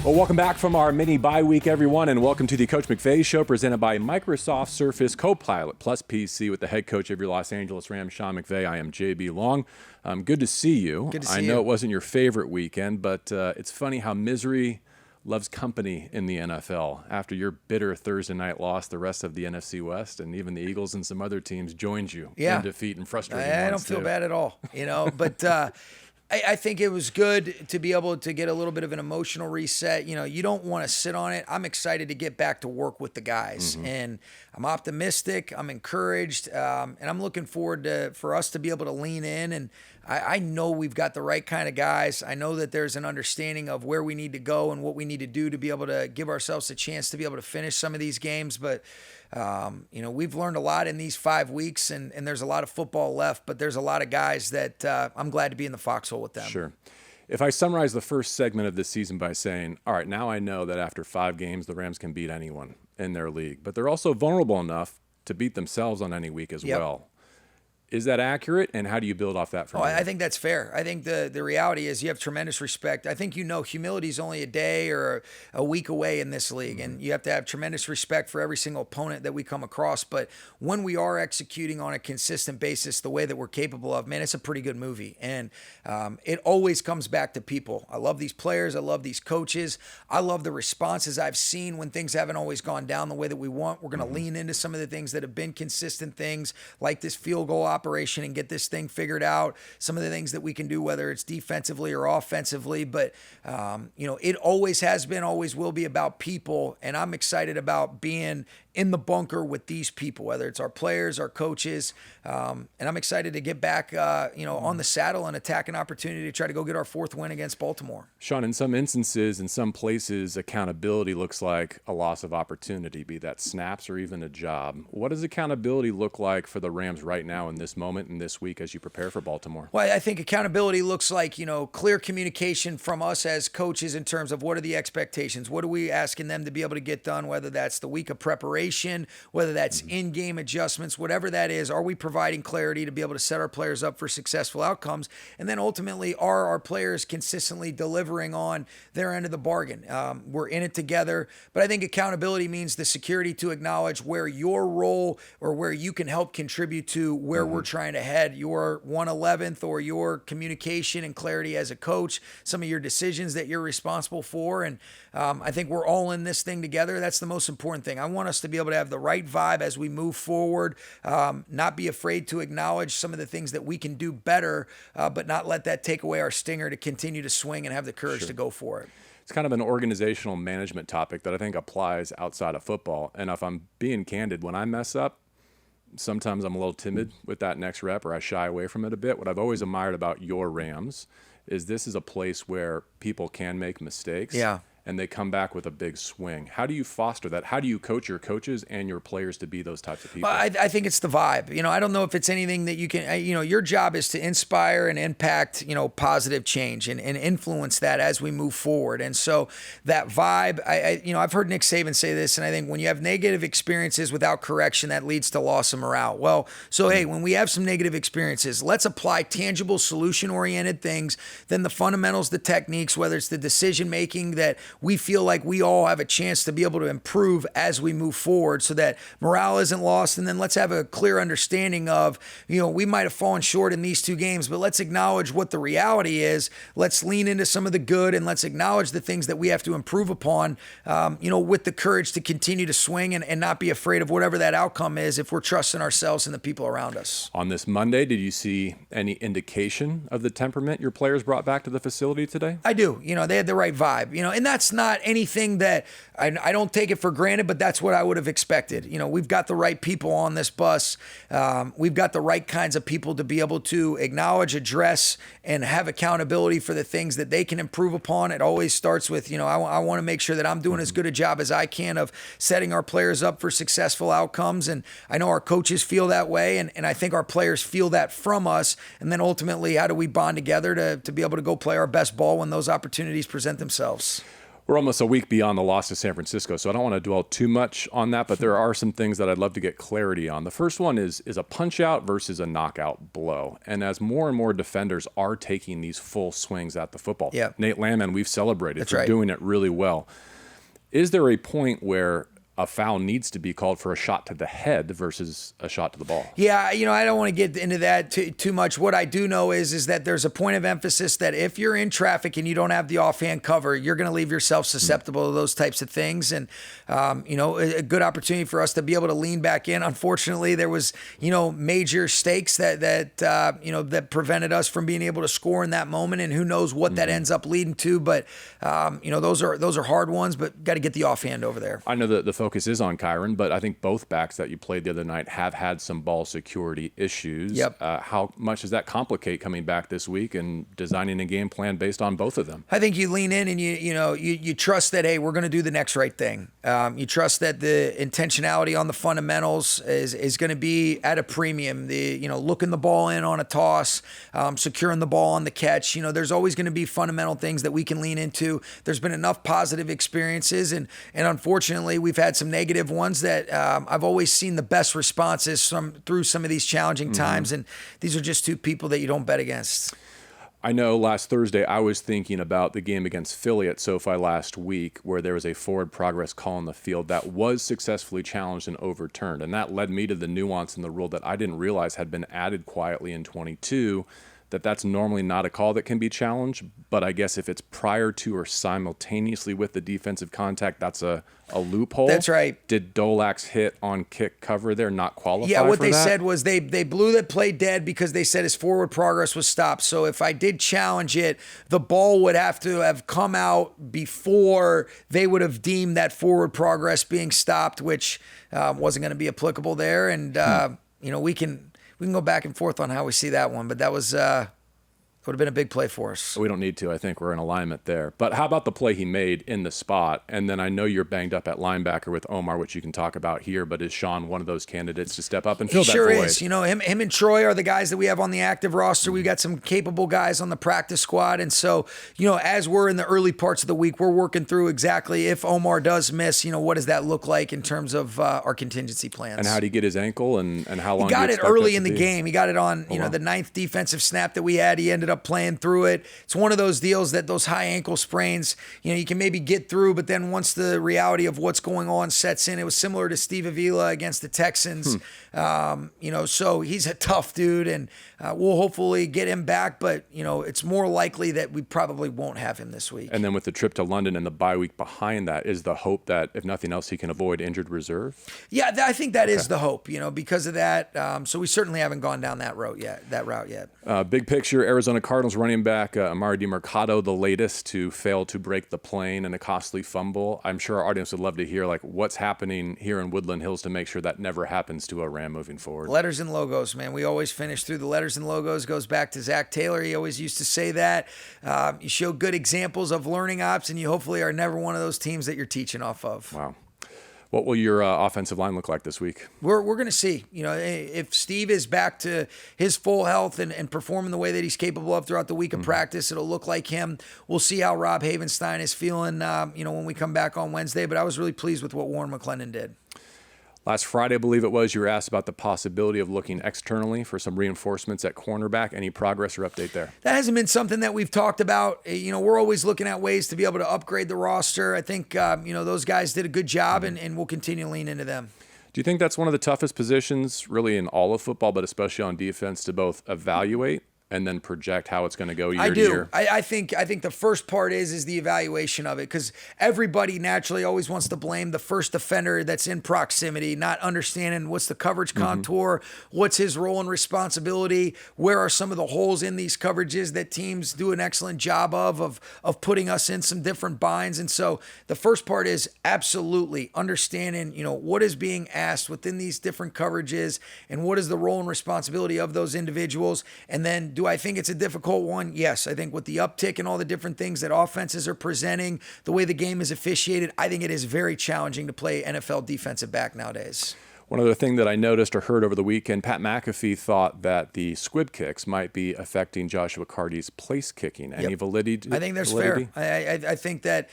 Well, welcome back from our mini bye week, everyone, and welcome to the Coach McVay Show presented by Microsoft Surface Copilot plus PC with the head coach of your Los Angeles Rams, Sean McVay. I am J.B. Long. Good to see you. Good to see I you. know it wasn't your favorite weekend, but it's funny how misery loves company in the NFL. After your bitter Thursday night loss, the rest of the NFC West and even the Eagles and some other teams joined you in defeat and frustrating. I don't feel bad at all, but I think it was good to be able to get a little bit of an emotional reset. You don't want to sit on it. I'm excited to get back to work with the guys, and I'm optimistic. I'm encouraged, and I'm looking forward for us to be able to lean in. And I know we've got the right kind of guys. I know that there's an understanding of where we need to go and what we need to do to be able to give ourselves a chance to be able to finish some of these games. But we've learned a lot in these 5 weeks, and there's a lot of football left, but there's a lot of guys that I'm glad to be in the foxhole with them. Sure. If I summarize the first segment of this season by saying, all right, now I know that after 5 games, the Rams can beat anyone in their league, but they're also vulnerable enough to beat themselves on any week as well. Is that accurate, and how do you build off that from here? I think that's fair. I think the reality is you have tremendous respect. I think humility is only a day or a week away in this league, and you have to have tremendous respect for every single opponent that we come across. But when we are executing on a consistent basis the way that we're capable of, man, it's a pretty good movie. And it always comes back to people. I love these players. I love these coaches. I love the responses I've seen when things haven't always gone down the way that we want. We're going to lean into some of the things that have been consistent things, like this field goal operation, and get this thing figured out. Some of the things that we can do, whether it's defensively or offensively, but it always has been, always will be about people, and I'm excited about being in the bunker with these people, whether it's our players, our coaches, and I'm excited to get back, on the saddle and attack an opportunity to try to go get our 4th win against Baltimore. Sean, in some instances, in some places, accountability looks like a loss of opportunity, be that snaps or even a job. What does accountability look like for the Rams right now in this moment and this week as you prepare for Baltimore? Well, I think accountability looks like, clear communication from us as coaches in terms of what are the expectations, what are we asking them to be able to get done, whether that's the week of preparation, whether that's in-game adjustments, whatever that is. Are we providing clarity to be able to set our players up for successful outcomes? And then ultimately, are our players consistently delivering on their end of the bargain? We're in it together, but I think accountability means the security to acknowledge where your role or where you can help contribute to where we're trying to head, your 1/11th or your communication and clarity as a coach, some of your decisions that you're responsible for. And I think we're all in this thing together. That's the most important thing. I want us to be able to have the right vibe as we move forward, not be afraid to acknowledge some of the things that we can do better, but not let that take away our stinger to continue to swing and have the courage to go for it. It's kind of an organizational management topic that I think applies outside of football. And if I'm being candid, when I mess up, sometimes I'm a little timid with that next rep, or I shy away from it a bit. What I've always admired about your Rams is this is a place where people can make mistakes. Yeah. And they come back with a big swing. How do you foster that? How do you coach your coaches and your players to be those types of people? Well, I think it's the vibe. I don't know if it's anything that you can, your job is to inspire and impact, positive change and influence that as we move forward. And so that vibe, I've heard Nick Saban say this, and I think when you have negative experiences without correction, that leads to loss of morale. Well, so hey, when we have some negative experiences, let's apply tangible, solution-oriented things, then the fundamentals, the techniques, whether it's the decision-making that we feel like we all have a chance to be able to improve as we move forward so that morale isn't lost. And then let's have a clear understanding of, we might have fallen short in these 2 games, but let's acknowledge what the reality is. Let's lean into some of the good and let's acknowledge the things that we have to improve upon, with the courage to continue to swing and not be afraid of whatever that outcome is if we're trusting ourselves and the people around us. On this Monday, did you see any indication of the temperament your players brought back to the facility today? I do. They had the right vibe, and that's not anything that I don't take it for granted, but that's what I would have expected. We've got the right people on this bus. We've got the right kinds of people to be able to acknowledge, address, and have accountability for the things that they can improve upon. It always starts with, I want to make sure that I'm doing as good a job as I can of setting our players up for successful outcomes. And I know our coaches feel that way, and I think our players feel that from us. And then ultimately, how do we bond together to be able to go play our best ball when those opportunities present themselves? We're almost a week beyond the loss to San Francisco, so I don't want to dwell too much on that, but there are some things that I'd love to get clarity on. The first one is a punch-out versus a knockout blow. And as more and more defenders are taking these full swings at the football, Nate Landman, we've celebrated for doing it really well. Is there a point where a foul needs to be called for a shot to the head versus a shot to the ball? Yeah, I don't want to get into that too much. What I do know is that there's a point of emphasis that if you're in traffic and you don't have the offhand cover, you're going to leave yourself susceptible to those types of things. And, a good opportunity for us to be able to lean back in. Unfortunately, there was, major stakes that prevented us from being able to score in that moment. And who knows what that ends up leading to. But, those are hard ones, but got to get the offhand over there. I know that the focus is on Kyron, but I think both backs that you played the other night have had some ball security issues. Yep. How much does that complicate coming back this week and designing a game plan based on both of them? I think you lean in and you trust that, hey, we're going to do the next right thing. You trust that the intentionality on the fundamentals is going to be at a premium. Looking the ball in on a toss, securing the ball on the catch. There's always going to be fundamental things that we can lean into. There's been enough positive experiences, and unfortunately, we've had some negative ones that I've always seen the best responses through some of these challenging times, and these are just two people that you don't bet against. I know last Thursday I was thinking about the game against Philly at SoFi last week where there was a forward progress call on the field that was successfully challenged and overturned, and that led me to the nuance in the rule that I didn't realize had been added quietly in 22, that's normally not a call that can be challenged, but I guess if it's prior to or simultaneously with the defensive contact, that's a loophole. That's right. Did Dolac's hit on kick cover there not qualify Yeah, what for they that? said was they blew that play dead because they said his forward progress was stopped. So if I did challenge it, the ball would have to have come out before they would have deemed that forward progress being stopped, which wasn't going to be applicable there. And, we can go back and forth on how we see that one, but that was would have been a big play for us. We don't need to. I think we're in alignment there. But how about the play he made in the spot? And then I know you're banged up at linebacker with Omar, which you can talk about here, but is Shaun one of those candidates to step up and fill that void? He sure is. Him and Troy are the guys that we have on the active roster. We've got some capable guys on the practice squad. And so, as we're in the early parts of the week, we're working through exactly if Omar does miss, what does that look like in terms of our contingency plans. And how did he get his ankle and how long? He got it early in the game. He got it on, the 9th defensive snap that we had. He ended up playing through it. It's one of those deals that those high ankle sprains, you can maybe get through, but then once the reality of what's going on sets in, it was similar to Steve Avila against the Texans. So he's a tough dude, and we'll hopefully get him back, but it's more likely that we probably won't have him this week. And then with the trip to London and the bye week behind that, is the hope that if nothing else, he can avoid injured reserve? Yeah, I think that is the hope, because of that. So we certainly haven't gone down that route yet. Big picture, Arizona Cardinals running back Amari DiMercado, the latest to fail to break the plane and a costly fumble. I'm sure our audience would love to hear what's happening here in Woodland Hills to make sure that never happens to a Ram moving forward. Letters and logos, man. We always finish through the letters and logos. Goes back to Zach Taylor. He always used to say that. You show good examples of learning ops, and you hopefully are never one of those teams that you're teaching off of. Wow. What will your offensive line look like this week? We're going to see. If Steve is back to his full health and performing the way that he's capable of throughout the week of practice, it'll look like him. We'll see how Rob Havenstein is feeling, when we come back on Wednesday. But I was really pleased with what Warren McClendon did. Last Friday, I believe it was, you were asked about the possibility of looking externally for some reinforcements at cornerback. Any progress or update there? That hasn't been something that we've talked about. We're always looking at ways to be able to upgrade the roster. I think, those guys did a good job, and we'll continue to lean into them. Do you think that's one of the toughest positions really in all of football, but especially on defense, to both evaluate and then project how it's going to go year to year? I think the first part is the evaluation of it, because everybody naturally always wants to blame the first defender that's in proximity, not understanding what's the coverage contour, what's his role and responsibility, where are some of the holes in these coverages that teams do an excellent job of putting us in some different binds. And so the first part is absolutely understanding, what is being asked within these different coverages and what is the role and responsibility of those individuals. And then, do I think it's a difficult one? Yes. I think with the uptick and all the different things that offenses are presenting, the way the game is officiated, I think it is very challenging to play NFL defensive back nowadays. One other thing that I noticed or heard over the weekend, Pat McAfee thought that the squib kicks might be affecting Joshua Karty's place kicking. Any validity? I think that's fair. I think that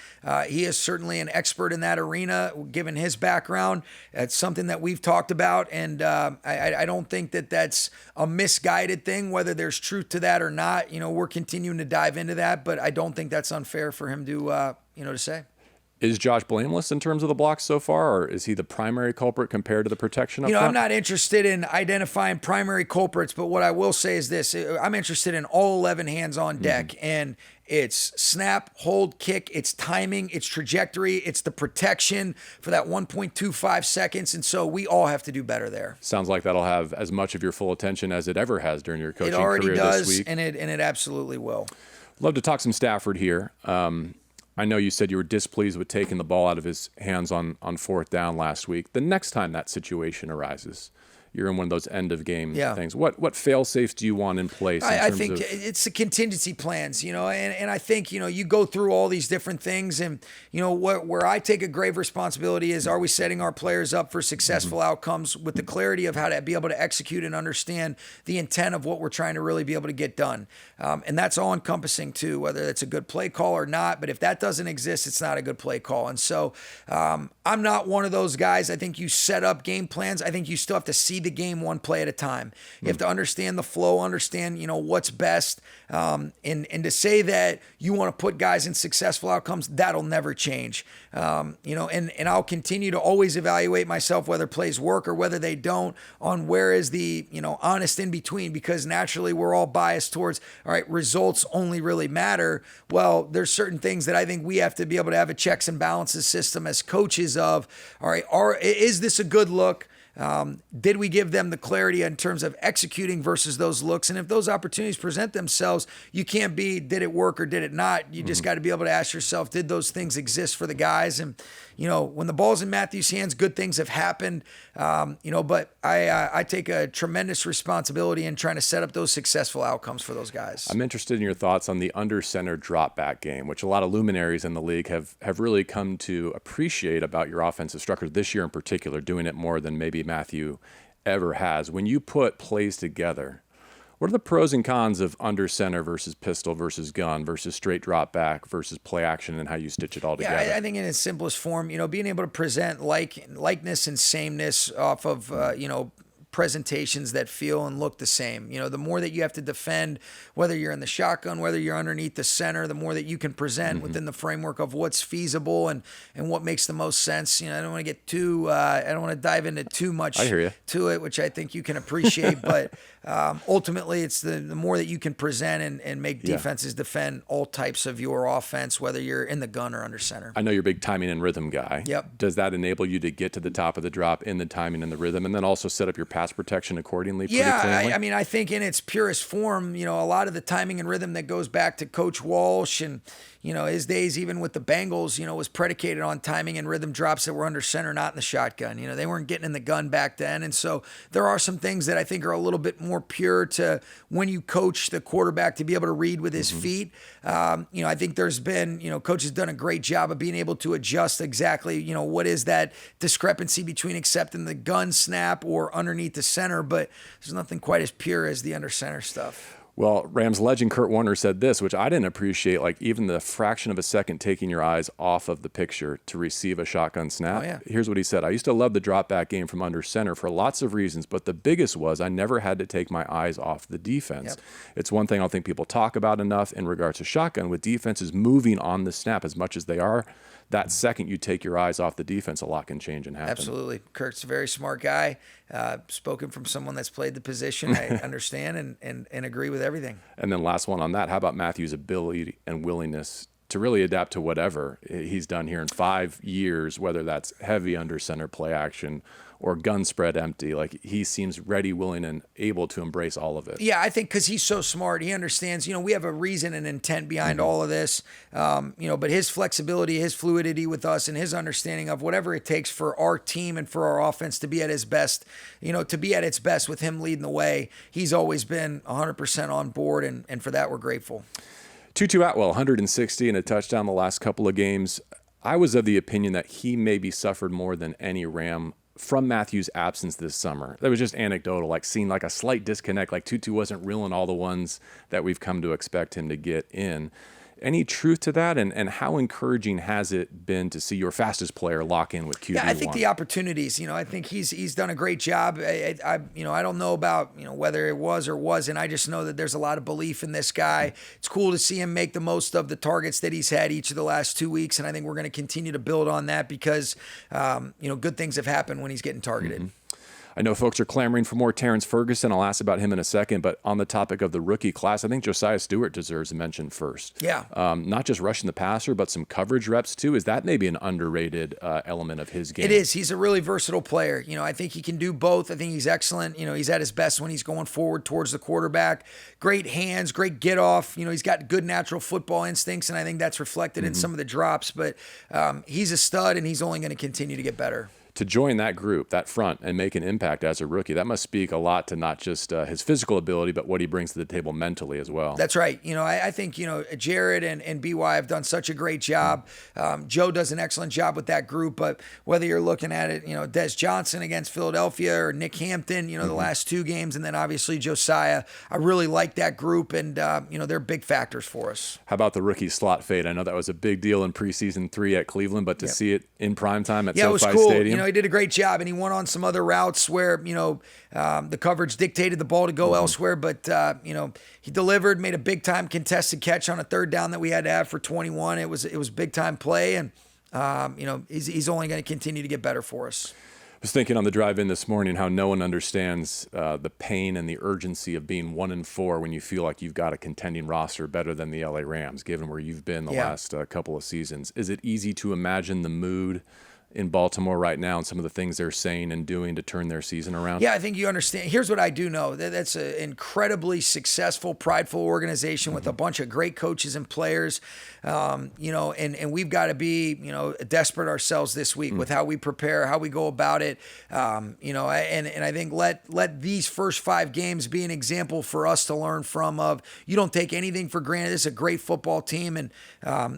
he is certainly an expert in that arena, given his background. It's something that we've talked about, and I don't think that that's a misguided thing, whether there's truth to that or not. We're continuing to dive into that, but I don't think that's unfair for him to say. Is Josh blameless in terms of the blocks so far, or is he the primary culprit compared to the protection up front? I'm not interested in identifying primary culprits, but what I will say is this. I'm interested in all 11 hands on deck, and it's snap, hold, kick, it's timing, it's trajectory, it's the protection for that 1.25 seconds, and so we all have to do better there. Sounds like that'll have as much of your full attention as it ever has during your coaching career this week. It already does, and it absolutely will. Love to talk some Stafford here. I know you said you were displeased with taking the ball out of his hands on fourth down last week. The next time that situation arises, you're in one of those end of game things. What fail safes do you want in place? I think it's the contingency plans, and I think, you go through all these different things, and, where I take a grave responsibility is, are we setting our players up for successful outcomes with the clarity of how to be able to execute and understand the intent of what we're trying to really be able to get done. And that's all encompassing too, whether it's a good play call or not, but if that doesn't exist, it's not a good play call. And so I'm not one of those guys. I think you set up game plans. I think you still have to see the game one play at a time. You have to understand the flow, understand, what's best. And to say that you want to put guys in successful outcomes, that'll never change. And I'll continue to always evaluate myself, whether plays work or whether they don't, on where is the, honest in between, because naturally we're all biased towards, all right, results only really matter. Well, there's certain things that I think we have to be able to have a checks and balances system as coaches of, all right, is this a good look? Did we give them the clarity in terms of executing versus those looks? And if those opportunities present themselves, you can't be, did it work or did it not? You just got to be able to ask yourself, did those things exist for the guys? And, when the ball's in Matthew's hands, good things have happened. But I take a tremendous responsibility in trying to set up those successful outcomes for those guys. I'm interested in your thoughts on the under center drop back game, which a lot of luminaries in the league have really come to appreciate about your offensive structure this year in particular, doing it more than maybe Matthew ever has. When you put plays together, what are the pros and cons of under center versus pistol versus gun versus straight drop back versus play action, and how you stitch it all together? I think in its simplest form, being able to present likeness and sameness off of, presentations that feel and look the same. The more that you have to defend, whether you're in the shotgun, whether you're underneath the center, the more that you can present within the framework of what's feasible and what makes the most sense. I don't want to get I don't want to dive into too much to it, which I think you can appreciate, but ultimately it's the more that you can present and make defenses defend all types of your offense, whether you're in the gun or under center. I know you're a big timing and rhythm guy. Yep. Does that enable you to get to the top of the drop in the timing and the rhythm, and then also set up your pass protection accordingly? I I think in its purest form, a lot of the timing and rhythm that goes back to Coach Walsh and his days even with the Bengals, was predicated on timing and rhythm drops that were under center, not in the shotgun. They weren't getting in the gun back then. And so there are some things that I think are a little bit more pure to when you coach the quarterback to be able to read with his feet. I think there's been, coach has done a great job of being able to adjust exactly, what is that discrepancy between accepting the gun snap or underneath the center, but there's nothing quite as pure as the under center stuff. Well, Rams legend Kurt Warner said this, which I didn't appreciate, like even the fraction of a second taking your eyes off of the picture to receive a shotgun snap. Oh, yeah. Here's what he said. I used to love the drop back game from under center for lots of reasons, but the biggest was I never had to take my eyes off the defense. Yep. It's one thing I don't think people talk about enough in regards to shotgun, with defenses moving on the snap as much as they are. That second you take your eyes off the defense, a lot can change and happen. Absolutely. Kurt's a very smart guy. Spoken from someone that's played the position. I understand and agree with everything. And then last one on that, how about Matthew's ability and willingness to really adapt to whatever he's done here in 5 years, whether that's heavy under center play action or gun spread empty? Like, he seems ready, willing, and able to embrace all of it. Yeah, I think because he's so smart, he understands, we have a reason and intent behind all of this, but his flexibility, his fluidity with us, and his understanding of whatever it takes for our team and for our offense to be at his best, to be at its best with him leading the way, he's always been 100% on board, and for that we're grateful. Tutu Atwell, 160 and a touchdown the last couple of games. I was of the opinion that he maybe suffered more than any Ram from Matthew's absence this summer, that was just anecdotal, like seeing like a slight disconnect, like Tutu wasn't reeling all the ones that we've come to expect him to get in. Any truth to that? And how encouraging has it been to see your fastest player lock in with QB1? Yeah, I think the opportunities, I think he's done a great job. I don't know about, whether it was or wasn't. I just know that there's a lot of belief in this guy. It's cool to see him make the most of the targets that he's had each of the last 2 weeks. And I think we're going to continue to build on that because, good things have happened when he's getting targeted. Mm-hmm. I know folks are clamoring for more Terrance Ferguson. I'll ask about him in a second. But on the topic of the rookie class, I think Josiah Stewart deserves a mention first. Yeah. Not just rushing the passer, but some coverage reps too. Is that maybe an underrated element of his game? It is. He's a really versatile player. I think he can do both. I think he's excellent. He's at his best when he's going forward towards the quarterback. Great hands, great get off. He's got good natural football instincts, and I think that's reflected in some of the drops. But he's a stud, and he's only going to continue to get better. To join that group, that front, and make an impact as a rookie, that must speak a lot to not just his physical ability, but what he brings to the table mentally as well. That's right. I think, Jared and BY have done such a great job. Joe does an excellent job with that group, but whether you're looking at it, Des Johnson against Philadelphia or Nick Hampton, the last 2 games, and then obviously Josiah, I really like that group, and, they're big factors for us. How about the rookie slot fade? I know that was a big deal in preseason 3 at Cleveland, but to see it in primetime at SoFi it was cool. Stadium. He did a great job, and he went on some other routes where, the coverage dictated the ball to go elsewhere, but, he delivered, made a big-time contested catch on a 3rd down that we had to have for 21. It was big-time play, and, he's only going to continue to get better for us. I was thinking on the drive in this morning how no one understands the pain and the urgency of being 1-4 when you feel like you've got a contending roster better than the LA Rams, given where you've been the last couple of seasons. Is it easy to imagine the mood in Baltimore right now and some of the things they're saying and doing to turn their season around? Yeah, I think you understand. Here's what I do know. That's an incredibly successful, prideful organization with a bunch of great coaches and players. And we've got to be, desperate ourselves this week with how we prepare, how we go about it. And I think let these first 5 games be an example for us to learn from of you don't take anything for granted. This is a great football team. And,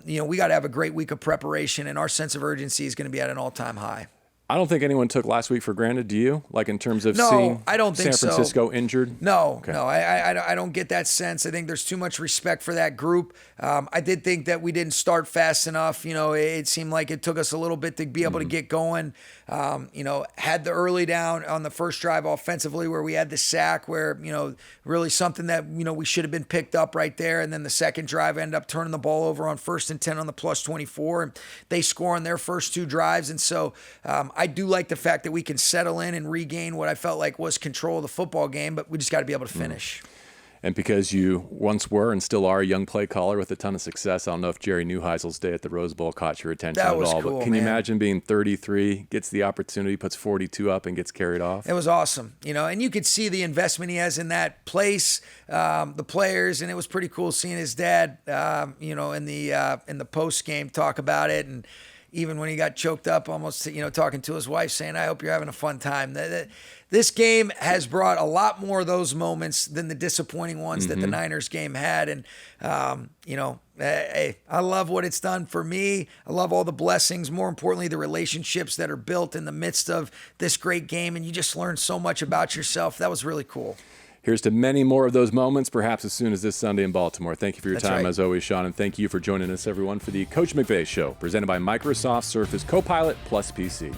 we got to have a great week of preparation, and our sense of urgency is going to be at an all-time high. I don't think anyone took last week for granted. Do you? Like in terms of seeing I don't think San Francisco injured? No, I don't get that sense. I think there's too much respect for that group. I did think that we didn't start fast enough. It seemed like it took us a little bit to be able to get going. Had the early down on the first drive offensively where we had the sack where, really something that, we should have been picked up right there. And then the second drive ended up turning the ball over on 1st and 10 on the +24. And they score on their first 2 drives. And so I do like the fact that we can settle in and regain what I felt like was control of the football game, but we just got to be able to finish. And because you once were and still are a young play caller with a ton of success, I don't know if Jerry Neuheisel's day at the Rose Bowl caught your attention at all. Cool, but can you imagine being 33, gets the opportunity, puts 42 up, and gets carried off? It was awesome, and you could see the investment he has in that place, the players, and it was pretty cool seeing his dad, in the post game talk about it, and even when he got choked up, almost, talking to his wife, saying, "I hope you're having a fun time." This game has brought a lot more of those moments than the disappointing ones that the Niners game had. And, I love what it's done for me. I love all the blessings. More importantly, the relationships that are built in the midst of this great game. And you just learn so much about yourself. That was really cool. Here's to many more of those moments, perhaps as soon as this Sunday in Baltimore. Thank you for your time, as always, Shaun, and thank you for joining us, everyone, for the Coach McVay Show, presented by Microsoft Surface Copilot plus PC.